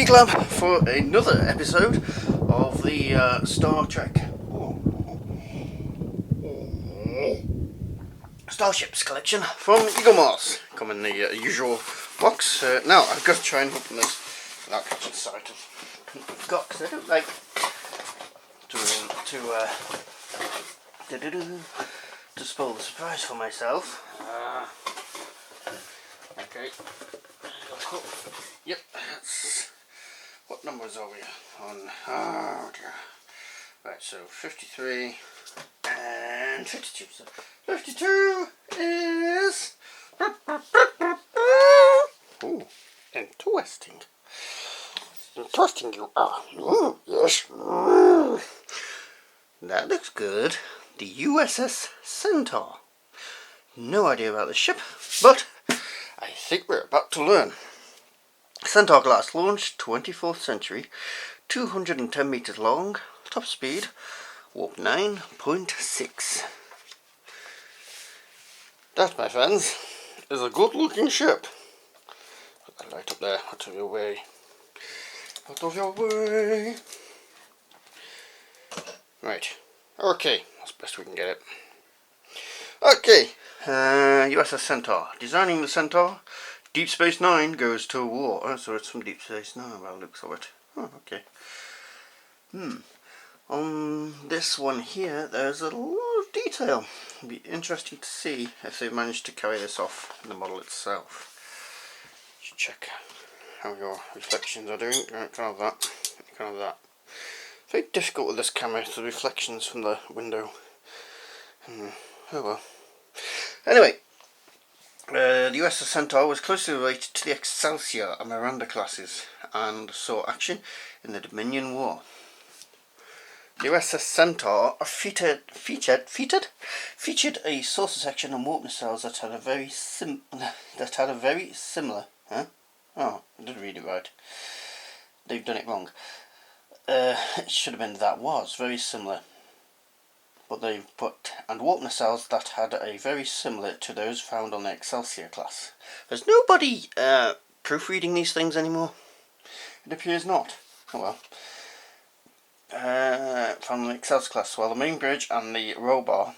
Glab for another episode of the Star Trek Starships collection from U.S.S. Come in the usual box. Now I've got to try and open this without catching sight of what we've got, because I don't like to spoil the surprise for myself. Okay. Yep, that's... What numbers are we on? Oh dear. Right, so 53 and 52. So 52 is... Ooh, interesting. Interesting you are. Yes. That looks good. The U.S.S. Centar. No idea about this ship, but I think we're about to learn. Centar class launched 24th century, 210 meters long, top speed, warp 9.6. That, my friends, is a good looking ship. Put that light up there, out of your way. Out of your way. Right, okay, that's the best we can get it. Okay, U.S.S. Centar. Designing the Centar, Deep Space Nine goes to war. Oh, so it's from Deep Space Nine by the looks of it. Oh, okay. On this one here, there's a lot of detail. It'll be interesting to see if they've managed to carry this off in the model itself. Should check how your reflections are doing. Right, kind of that. Kind of that. Very difficult with this camera, the reflections from the window. Oh well. Anyway, the U.S.S. Centar was closely related to the Excelsior and Miranda classes and saw action in the Dominion War. The U.S.S. Centar featured a saucer section and warp nacelles that had a very similar. Huh? Oh, I did read it right. They've done it wrong. It should have been that was very similar. But they've put and warp nacelles that had a very similar to those found on the Excelsior class. There's nobody proofreading these things anymore. It appears not. Oh well. From the Excelsior class, while the main bridge and the roll bar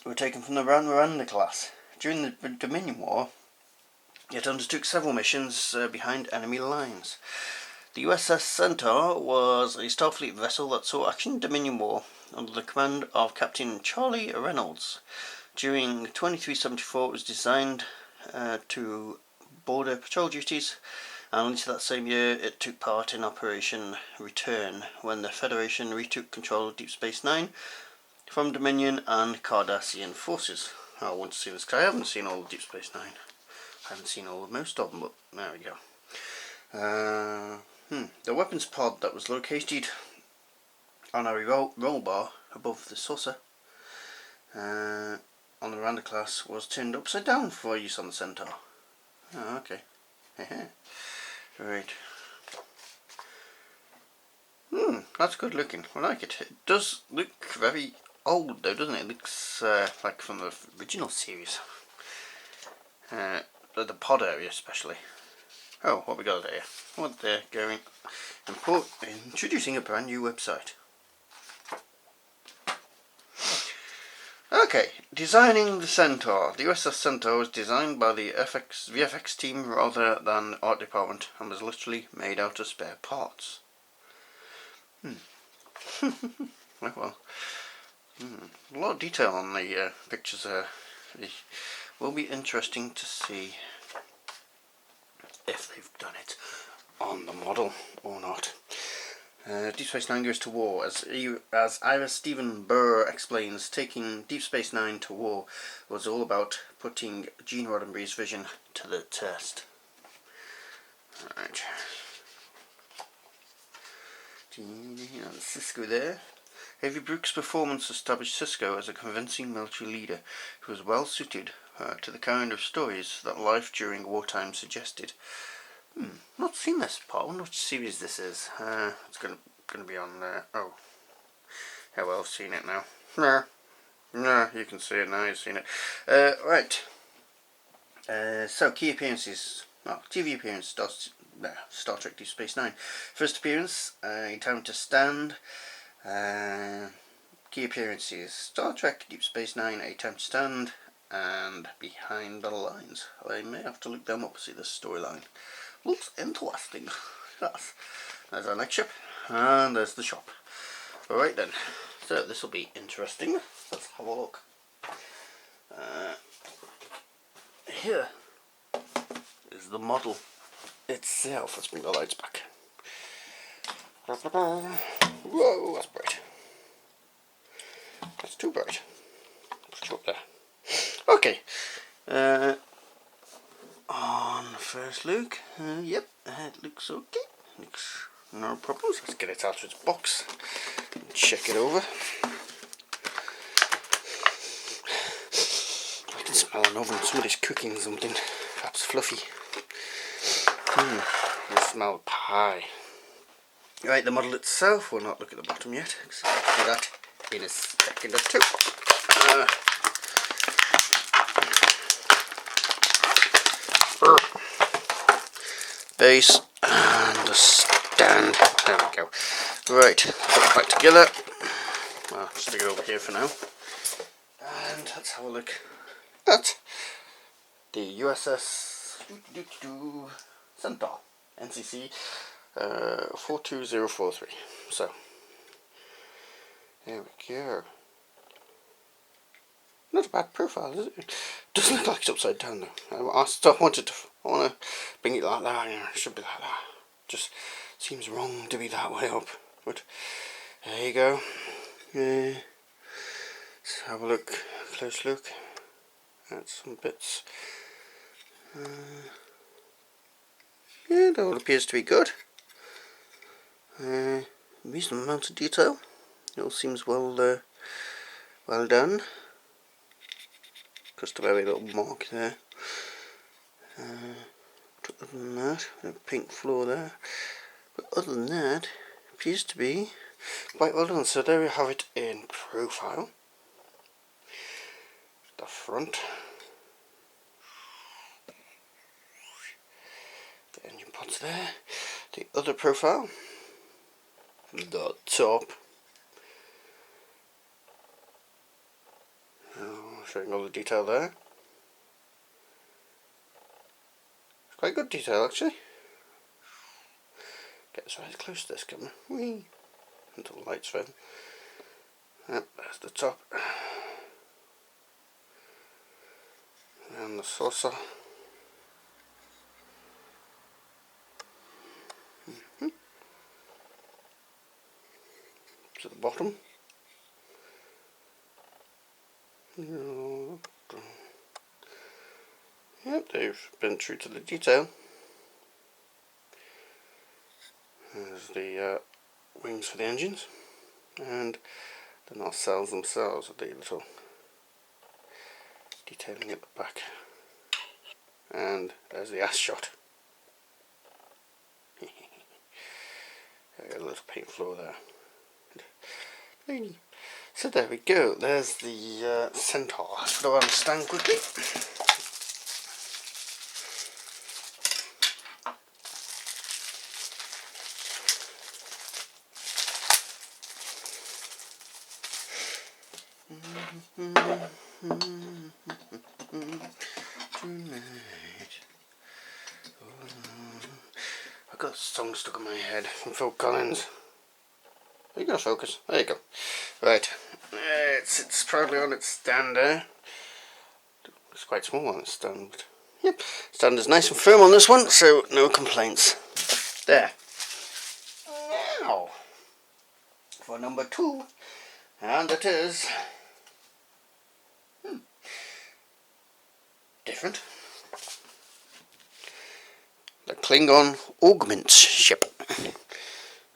were taken from the Miranda class. During the Dominion War, it undertook several missions behind enemy lines. The U.S.S. Centar was a Starfleet vessel that saw action in Dominion War under the command of Captain Charlie Reynolds. During 2374 it was designed to border patrol duties, and later that same year it took part in Operation Return, when the Federation retook control of Deep Space Nine from Dominion and Cardassian forces. I want to see this guy. I haven't seen all of Deep Space Nine. I haven't seen all of most of them, but there we go. The weapons pod that was located on a roll bar above the saucer on the Miranda class was turned upside down for use on the Centar. Oh, okay. Right. That's good looking. I like it. It does look very old though, doesn't it? It looks like from the original series. The pod area especially. Oh, what we got there? What they're going introducing a brand new website. Okay, designing the Centar. The U.S.S. Centar was designed by the VFX team rather than art department, and was literally made out of spare parts. Well, a lot of detail on the pictures there. It will be interesting to see if they've done it on the model or not. Deep Space Nine goes to war. As Ira Stephen Burr explains, taking Deep Space Nine to war was all about putting Gene Roddenberry's vision to the test. Alright. Cisco there. Avery Brooks' performance established Cisco as a convincing military leader who was well suited to the kind of stories that life during wartime suggested. Not seen this part. I wonder which series this is. It's going to be on there. Oh, yeah, well, I've seen it now. No, you can see it now. You've seen it. Right. So key appearances. Well, TV appearance. Star Trek Deep Space Nine. First appearance, A Time to Stand. Key appearances, Star Trek Deep Space Nine, A Time to Stand, and Behind the Lines. I may have to look them up to see the storyline. Looks interesting. Yes. There's our next ship, and there's the shop. Alright then, so this will be interesting. Let's have a look. Here is the model itself. Let's bring the lights back. Whoa, that's bright. That's too bright. Put you up there. Okay. On first look, yep, it looks okay. Looks no problems. Let's get it out of its box and check it over. I can smell an oven. Somebody's cooking something, perhaps fluffy. I smell pie. Right, the model itself, we'll not look at the bottom yet, because I'll do that in a second or two. Base and the stand. There we go. Right, put it back together. I'll stick it over here for now. And let's have a look at the U.S.S. Centar NCC 42043. So there we go. Not a bad profile, is it? Doesn't look like it's upside down though. I want to bring it like that. You know, it should be like that. Just seems wrong to be that way up. But there you go. Let's have a look, close look at some bits. Yeah, that all appears to be good. Reasonable amount of detail. It all seems well done. Customary little mark there. Other than that, a pink floor there. But other than that, appears to be quite well done. So there we have it in profile. The front. The engine pods there. The other profile. The top. Showing all the detail there. It's quite good detail actually. Get this right close to this camera. Whee! Until the lights fail. Yep, there's the top. And the saucer. To the bottom. Yep, they've been true to the detail. There's the wings for the engines, and the nacelles themselves with the little detailing at the back. And there's the ass shot. A little paint floor there. So there we go, there's the Centar. Let's go on the stand quickly. I've got a song stuck in my head from Phil Collins. Are you going to focus? There you go. Right, it's proudly on its stand there. It's quite small on its stand, but yep, stand is nice and firm on this one, so no complaints. There. Now, for number 2, and it is different. The Klingon Augments Ship.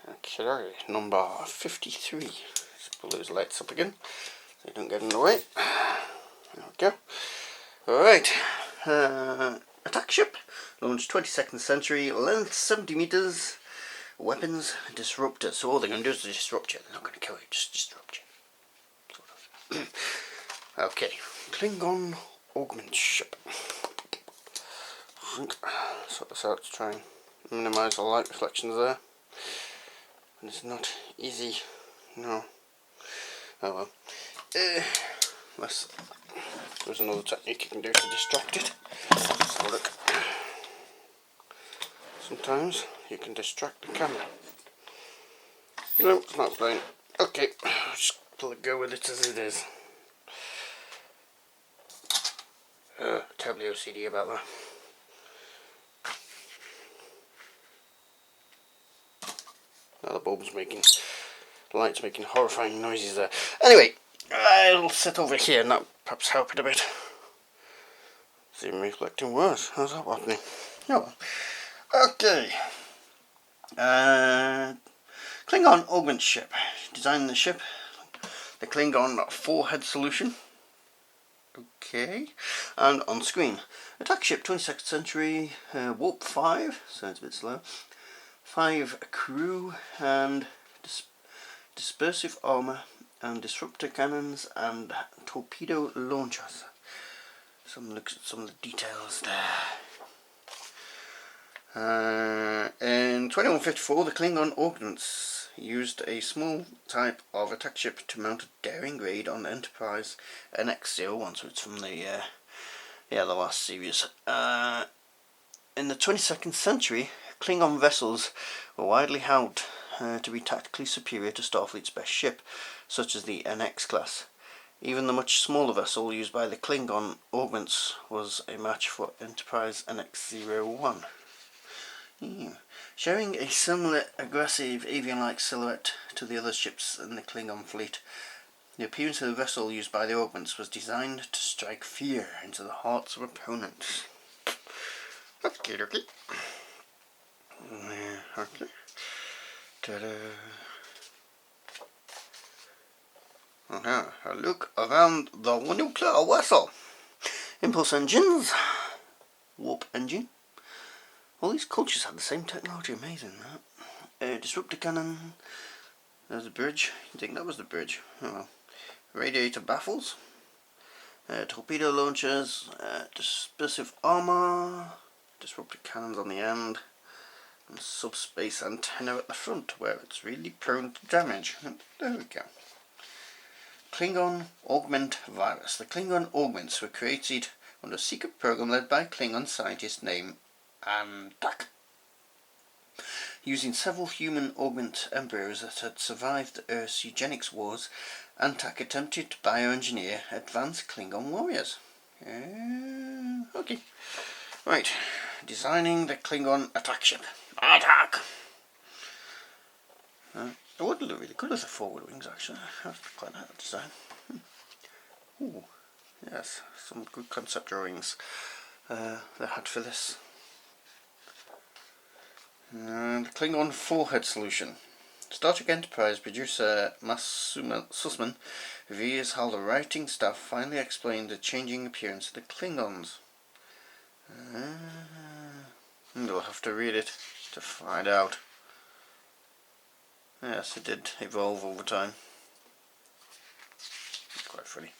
Okay, number 53. Let's pull those lights up again so they don't get in the way. There we go. Alright, attack ship, launched 22nd century, length 70 meters, weapons, disruptor. So all they're going to do is disrupt you. They're not going to kill you, just disrupt you. Sort of. Okay, Klingon Augments Ship. I think sort this out to try and Minimise the light reflections there. And it's not easy, no. Oh well. There's another technique you can do to distract it. Let's have a look. Sometimes you can distract the camera. No, it's not playing. Okay, I'll just go with it as it is. Terribly OCD about that. Now the bulb's making, the light's making horrifying noises there. Anyway, I'll sit over here and that'll perhaps help it a bit. It's even reflecting worse. How's that happening? Oh well. Okay. Klingon Augments Ship. Designing the ship. The Klingon 4-head solution. Okay. And on screen. Attack ship 22nd century. Warp 5. Sounds a bit slow. 5 crew and dispersive armour and disruptor cannons and torpedo launchers. Looks at some of the details there. In 2154, the Klingon Augments used a small type of attack ship to mount a daring raid on the Enterprise NX-01, so it's from the last series. In the 22nd century, Klingon vessels were widely held to be tactically superior to Starfleet's best ship, such as the NX class. Even the much smaller vessel used by the Klingon Augments was a match for Enterprise NX-01. Sharing a similar aggressive avian-like silhouette to the other ships in the Klingon fleet, the appearance of the vessel used by the Augments was designed to strike fear into the hearts of opponents. Okay, okay. Okay. Ta-da. A look around the nuclear vessel. Impulse engines. Warp engine. All these cultures had the same technology, amazing that. Disruptor cannon. There's a bridge. You think that was the bridge? Oh well. Radiator baffles. Torpedo launchers. Dispersive armour. Disruptor cannons on the end. And subspace antenna at the front, where it's really prone to damage. And there we go. Klingon Augment Virus. The Klingon Augments were created under a secret program led by a Klingon scientist named Antak. Using several human augment embryos that had survived the Earth's eugenics wars, Antak attempted to bioengineer advanced Klingon warriors. Okay. Right. Designing the Klingon attack ship. Attack! It would look really good as a forward wings, actually. That's quite a nice design. Ooh, yes, some good concept drawings they had for this. The Klingon 4-head solution. Star Trek Enterprise producer Mas Sussman reveals how the writing staff finally explained the changing appearance of the Klingons. You'll have to read it to find out. Yes, it did evolve over time. It's quite funny.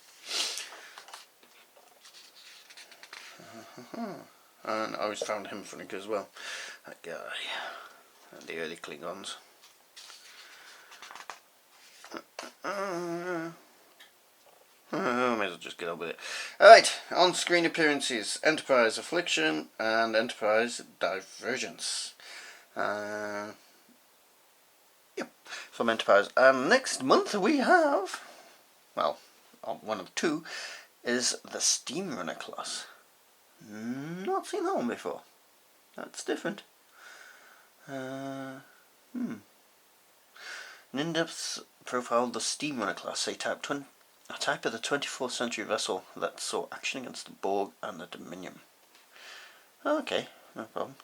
And I always found him funny as well. That guy. And the early Klingons. May as well just get on with it. Alright, on-screen appearances. Enterprise Affliction and Enterprise Divergence. From Enterprise. And next month we have, well, one of two, is the Steamrunner class. Not seen that one before. That's different. An in-depth profile of the Steamrunner class, a type of the 24th century vessel that saw action against the Borg and the Dominion. Okay, no problem.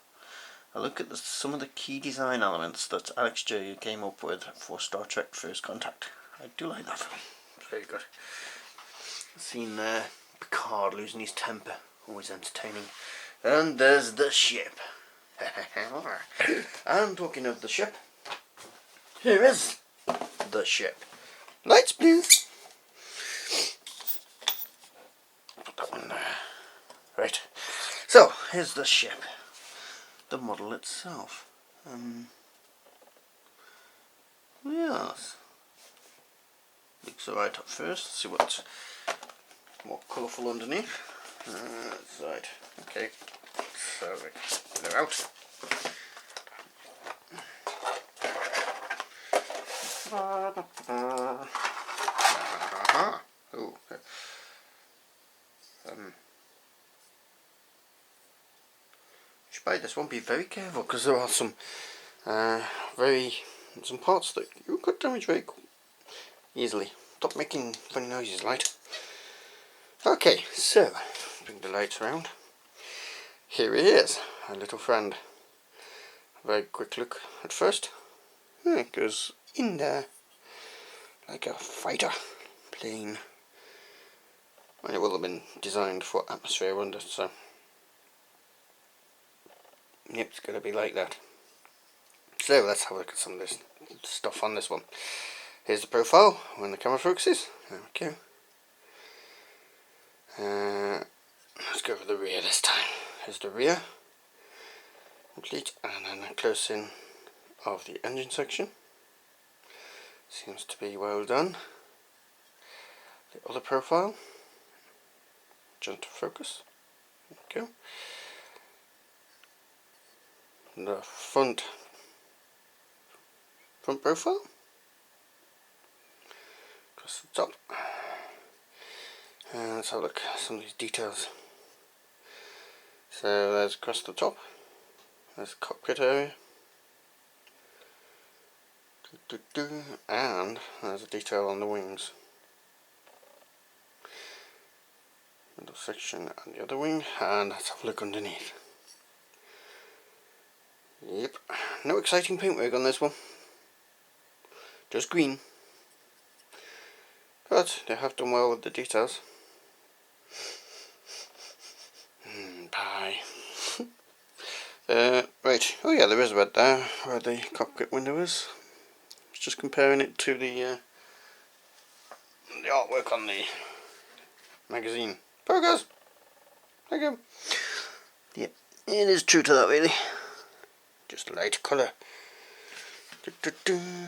A look at some of the key design elements that Alex J came up with for Star Trek First Contact. I do like that film. It's very good. I've seen Picard losing his temper. Always entertaining. And there's the ship. And talking of the ship, here is the ship. Lights, please. Put that one there. Right. So, here's the ship. the model itself. Yes. Looks alright at first. Let's see what's more colourful underneath. That's right. Okay. So they're out. Oh. Should buy this one. Be very careful because there are some some parts that you could damage very easily. Stop making funny noises, light. Okay, so bring the lights around. Here he is, our little friend. A very quick look at first. It goes in there like a fighter plane. And it will have been designed for atmosphere under, so yep, it's going to be like that. So let's have a look at some of this stuff on this one. Here's the profile when the camera focuses. There we go. Let's go for the rear this time. Here's the rear, complete, and then a close in of the engine section. Seems to be well done. The other profile, gentle focus. There we go. The front profile. Across the top. And let's have a look at some of these details. So there's across the top, there's the cockpit area, and there's a detail on the wings. Middle section and the other wing, and let's have a look underneath. Yep, no exciting paintwork on this one, just green, but they have done well with the details. Pie. Right, oh yeah, there is a bit there where the cockpit window is. I was just comparing it to the artwork on the magazine. Focus! Thank you. Yep, it is true to that really. Just light colour.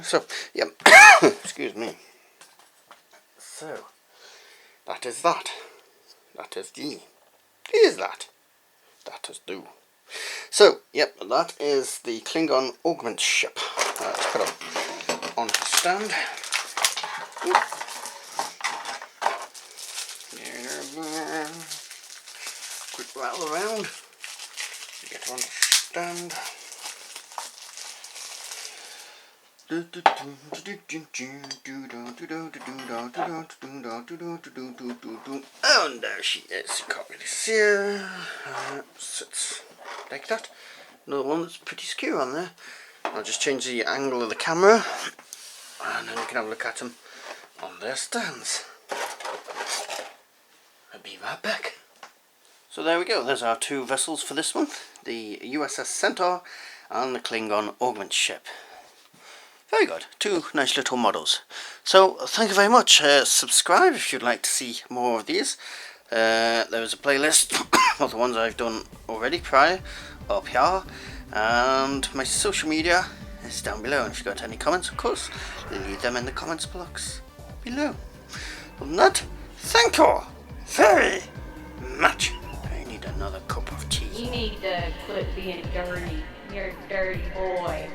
So, yep, excuse me. So, that is that. That is the. Is that? That is do. So, yep, that is the Klingon Augments Ship. Let's put it on the stand. Quick rattle around. Get on the stand. And there she is. You can't really see her. Sits like that. Another one that's pretty skew on there. I'll just change the angle of the camera, and then you can have a look at them on their stands. I'll be right back. So there we go. There's our two vessels for this one: the U.S.S. Centar and the Klingon Augments Ship. Very good. Two nice little models. So, thank you very much. Subscribe if you'd like to see more of these. There is a playlist of the ones I've done already prior, up here. And my social media is down below. And if you've got any comments, of course, leave them in the comments box below. Other than that, thank you very much. I need another cup of tea. You need to quit being dirty. You're a dirty boy.